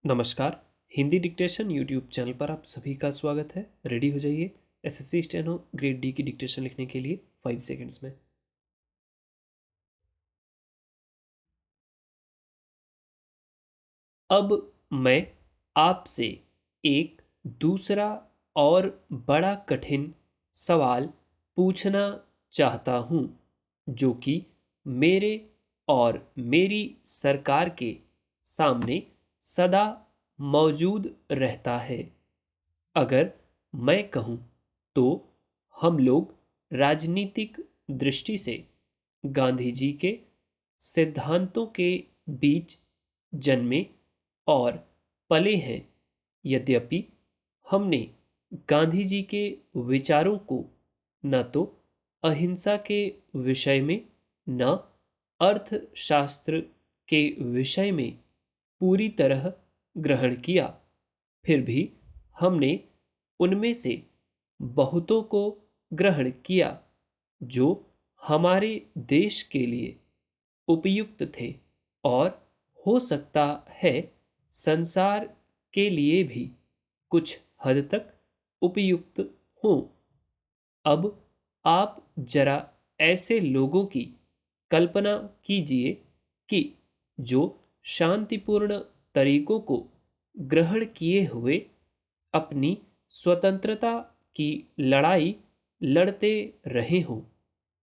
नमस्कार। Hindi dictation YouTube channel पर आप सभी का स्वागत है। रेडी हो जाइए एसएससी स्टेनो ग्रेड डी की डिक्टेशन लिखने के लिए 5 सेकंड्स में। अब मैं आपसे एक दूसरा और बड़ा कठिन सवाल पूछना चाहता हूँ, जो कि मेरे और मेरी सरकार के सामने सदा मौजूद रहता है। अगर मैं कहूँ तो हम लोग राजनीतिक दृष्टि से गांधी जी के सिद्धांतों के बीच जन्मे और पले हैं। यद्यपि हमने गांधी जी के विचारों को न तो अहिंसा के विषय में न अर्थशास्त्र के विषय में पूरी तरह ग्रहण किया, फिर भी हमने उनमें से बहुतों को ग्रहण किया जो हमारे देश के लिए उपयुक्त थे और हो सकता है संसार के लिए भी कुछ हद तक उपयुक्त हों। अब आप जरा ऐसे लोगों की कल्पना कीजिए कि जो शांतिपूर्ण तरीकों को ग्रहण किए हुए अपनी स्वतंत्रता की लड़ाई लड़ते रहे हों।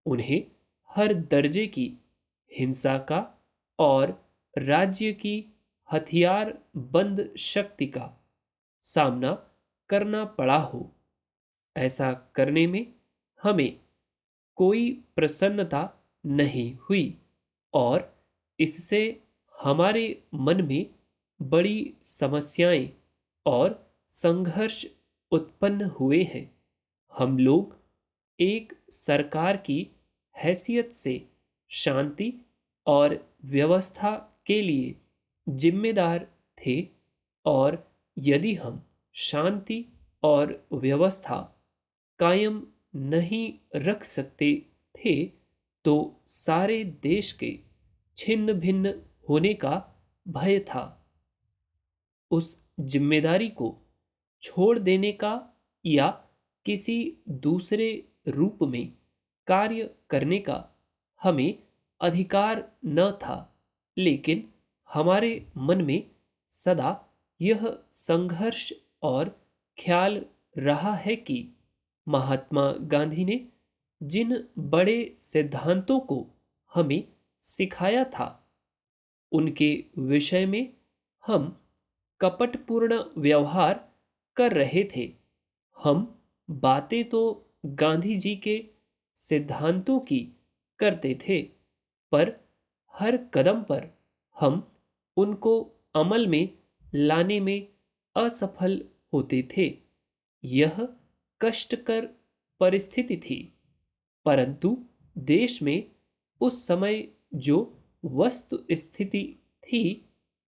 उन्हें हर दर्जे की हिंसा का और राज्य की हथियार बंद शक्ति का सामना करना पड़ा हो। ऐसा करने में हमें कोई प्रसन्नता नहीं हुई और इससे हमारे मन में बड़ी समस्याएं और संघर्ष उत्पन्न हुए हैं। हम लोग एक सरकार की हैसियत से शांति और व्यवस्था के लिए जिम्मेदार थे और यदि हम शांति और व्यवस्था कायम नहीं रख सकते थे तो सारे देश के छिन्न भिन्न होने का भय था। उस जिम्मेदारी को छोड़ देने का या किसी दूसरे रूप में कार्य करने का हमें अधिकार न था, लेकिन हमारे मन में सदा यह संघर्ष और ख्याल रहा है कि महात्मा गांधी ने जिन बड़े सिद्धांतों को हमें सिखाया था, उनके विषय में हम कपटपूर्ण व्यवहार कर रहे थे। हम बातें तो गांधी जी के सिद्धांतों की करते थे, पर हर कदम पर हम उनको अमल में लाने में असफल होते थे। यह कष्टकर परिस्थिति थी, परंतु देश में उस समय जो वस्तु स्थिति थी,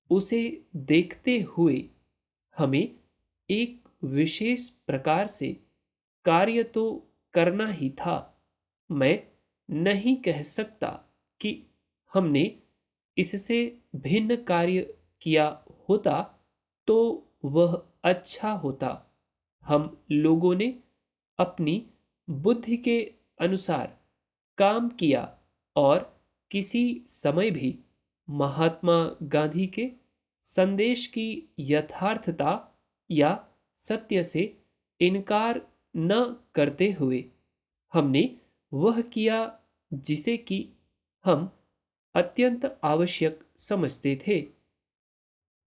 उसे देखते हुए हमें एक विशेष प्रकार से कार्य तो करना ही था। मैं नहीं कह सकता कि हमने इससे भिन्न कार्य किया होता तो वह अच्छा होता। हम लोगों ने अपनी बुद्धि के अनुसार काम किया और किसी समय भी महात्मा गांधी के संदेश की यथार्थता या सत्य से इनकार न करते हुए हमने वह किया जिसे कि हम अत्यंत आवश्यक समझते थे।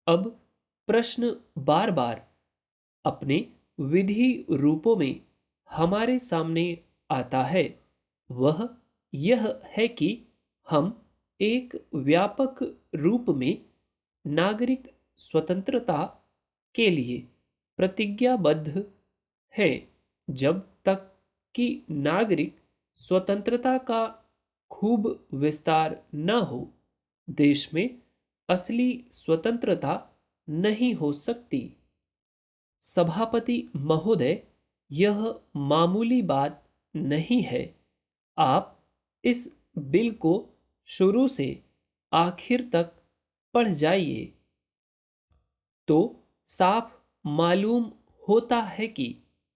अब प्रश्न बार बार अपने विधि रूपों में हमारे सामने आता है। वह यह है कि हम एक व्यापक रूप में नागरिक स्वतंत्रता के लिए प्रतिज्ञाबद्ध है। जब तक कि नागरिक स्वतंत्रता का खूब विस्तार न हो, देश में असली स्वतंत्रता नहीं हो सकती। सभापति महोदय, यह मामूली बात नहीं है। आप इस बिल को शुरू से आखिर तक पढ़ जाइए। तो साफ मालूम होता है कि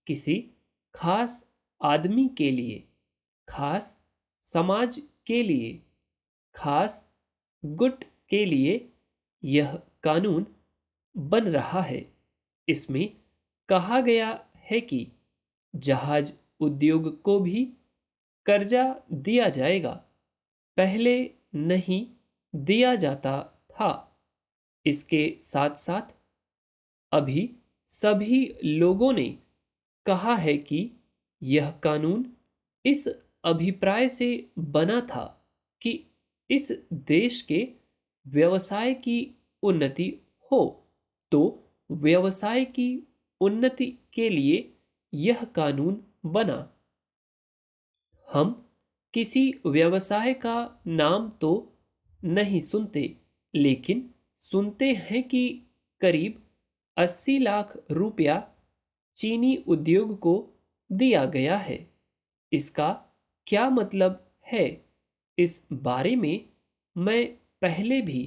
किसी खास आदमी के लिए, खास समाज के लिए, खास गुट के लिए यह कानून बन रहा है। इसमें कहा गया है कि जहाज उद्योग को भी कर्जा दिया जाएगा, पहले नहीं दिया जाता था। इसके साथ साथ अभी सभी लोगों ने कहा है कि यह कानून इस अभिप्राय से बना था कि इस देश के व्यवसाय की उन्नति हो। तो व्यवसाय की उन्नति के लिए यह कानून बना। हम किसी व्यवसाय का नाम तो नहीं सुनते, लेकिन सुनते हैं कि करीब 80 लाख रुपया चीनी उद्योग को दिया गया है। इसका क्या मतलब है, इस बारे में मैं पहले भी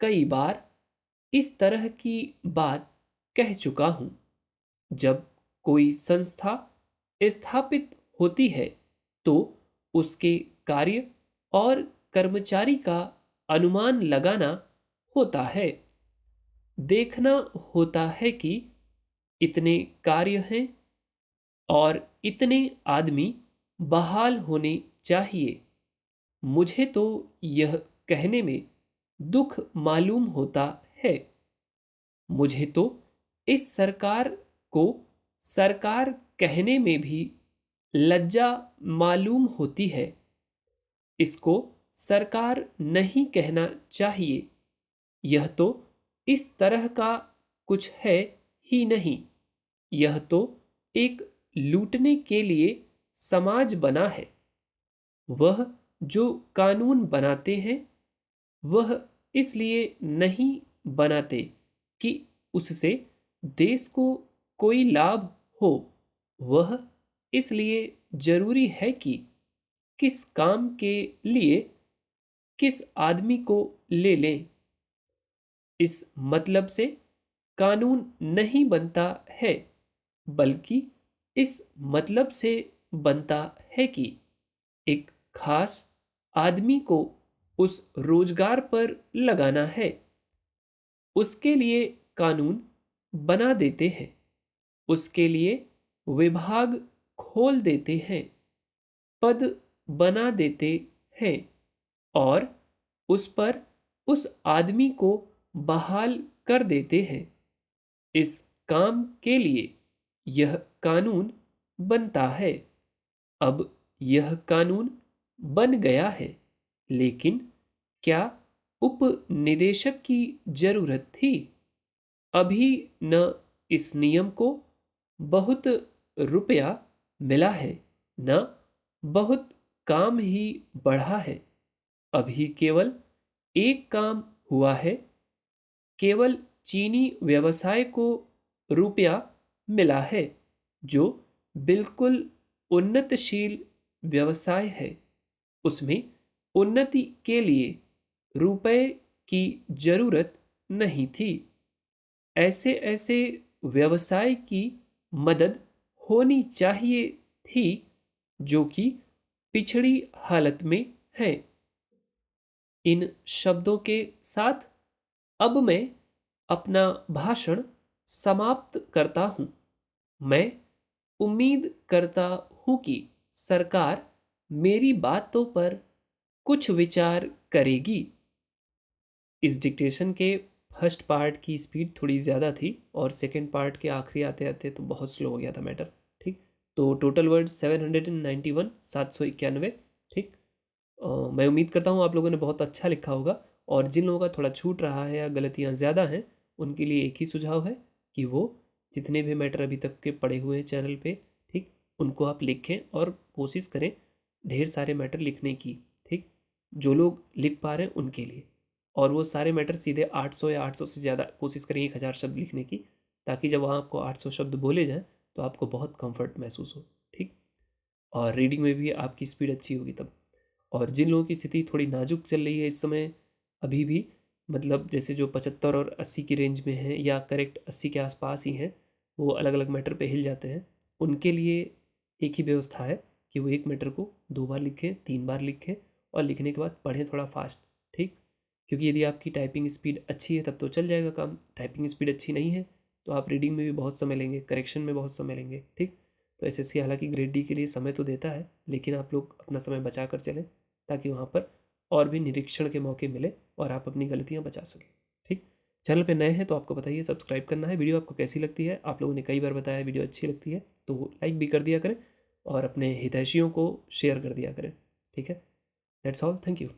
कई बार इस तरह की बात कह चुका हूं। जब कोई संस्था स्थापित होती है तो उसके कार्य और कर्मचारी का अनुमान लगाना होता है। देखना होता है कि इतने कार्य हैं और इतने आदमी बहाल होने चाहिए। मुझे तो यह कहने में दुख मालूम होता है। मुझे तो इस सरकार को सरकार कहने में भी लज्जा मालूम होती है। इसको सरकार नहीं कहना चाहिए। यह तो इस तरह का कुछ है ही नहीं। यह तो एक लूटने के लिए समाज बना है। वह जो कानून बनाते हैं वह इसलिए नहीं बनाते कि उससे देश को कोई लाभ हो। वह इसलिए जरूरी है कि किस काम के लिए किस आदमी को ले लें। इस मतलब से कानून नहीं बनता है, बल्कि इस मतलब से बनता है कि एक खास आदमी को उस रोजगार पर लगाना है। उसके लिए कानून बना देते हैं। उसके लिए विभाग खोल देते हैं, पद बना देते हैं और उस पर उस आदमी को बहाल कर देते हैं। इस काम के लिए यह कानून बनता है। अब यह कानून बन गया है, लेकिन क्या उप निदेशक की जरूरत थी? अभी न इस नियम को बहुत रुपया मिला है, न बहुत काम ही बढ़ा है। अभी केवल एक काम हुआ है। केवल चीनी व्यवसाय को रुपया मिला है, जो बिल्कुल उन्नतशील व्यवसाय है। उसमें उन्नति के लिए रुपए की जरूरत नहीं थी। ऐसे ऐसे व्यवसाय की मदद होनी चाहिए थी जो कि पिछड़ी हालत में है। इन शब्दों के साथ अब मैं अपना भाषण समाप्त करता हूं। मैं उम्मीद करता हूं कि सरकार मेरी बातों पर कुछ विचार करेगी। इस डिक्टेशन के फर्स्ट पार्ट की स्पीड थोड़ी ज़्यादा थी और सेकंड पार्ट के आखिरी आते आते तो बहुत स्लो हो गया था मैटर। ठीक, तो टोटल वर्ड 791, 791। ठीक, मैं उम्मीद करता हूँ आप लोगों ने बहुत अच्छा लिखा होगा। और जिन लोगों का थोड़ा छूट रहा है या गलतियाँ ज़्यादा हैं, उनके लिए एक ही सुझाव है कि वो जितने भी मैटर अभी तक के पड़े हुए हैं चैनल पे, ठीक, उनको आप लिखें और कोशिश करें ढेर सारे मैटर लिखने की। ठीक, जो लोग लिख पा रहे हैं उनके लिए। और वो सारे मैटर सीधे 800 या 800 से ज़्यादा कोशिश करें 1000 शब्द लिखने की, ताकि जब वहाँ आपको 800 शब्द बोले जाएँ तो आपको बहुत कंफर्ट महसूस हो। ठीक, और रीडिंग में भी आपकी स्पीड अच्छी होगी तब। और जिन लोगों की स्थिति थोड़ी नाजुक चल रही है इस समय अभी भी, मतलब जैसे जो 75 और 80 की रेंज में हैं या करेक्ट 80 के आसपास ही हैं, वो अलग अलग मैटर पे हिल जाते हैं, उनके लिए एक ही व्यवस्था है कि वो एक मैटर को 2 बार लिखें, 3 बार लिखें और लिखने के बाद पढ़ें थोड़ा फास्ट। ठीक, क्योंकि यदि आपकी टाइपिंग स्पीड अच्छी है तब तो चल जाएगा काम, टाइपिंग स्पीड अच्छी नहीं है तो आप रीडिंग में भी बहुत समय लेंगे, करेक्शन में बहुत समय लेंगे। ठीक, तो एसएससी हालांकि ग्रेड डी के लिए समय तो देता है, लेकिन आप लोग अपना समय बचा कर चलें ताकि वहाँ पर और भी निरीक्षण के मौके मिले और आप अपनी गलतियाँ बचा सकें। ठीक, चैनल पे नए हैं तो आपको बताइए सब्सक्राइब करना है। वीडियो आपको कैसी लगती है, आप लोगों ने कई बार बताया वीडियो अच्छी लगती है तो लाइक भी कर दिया करें और अपने हितैषियों को शेयर कर दिया करें। ठीक है, दैट्स ऑल, थैंक यू।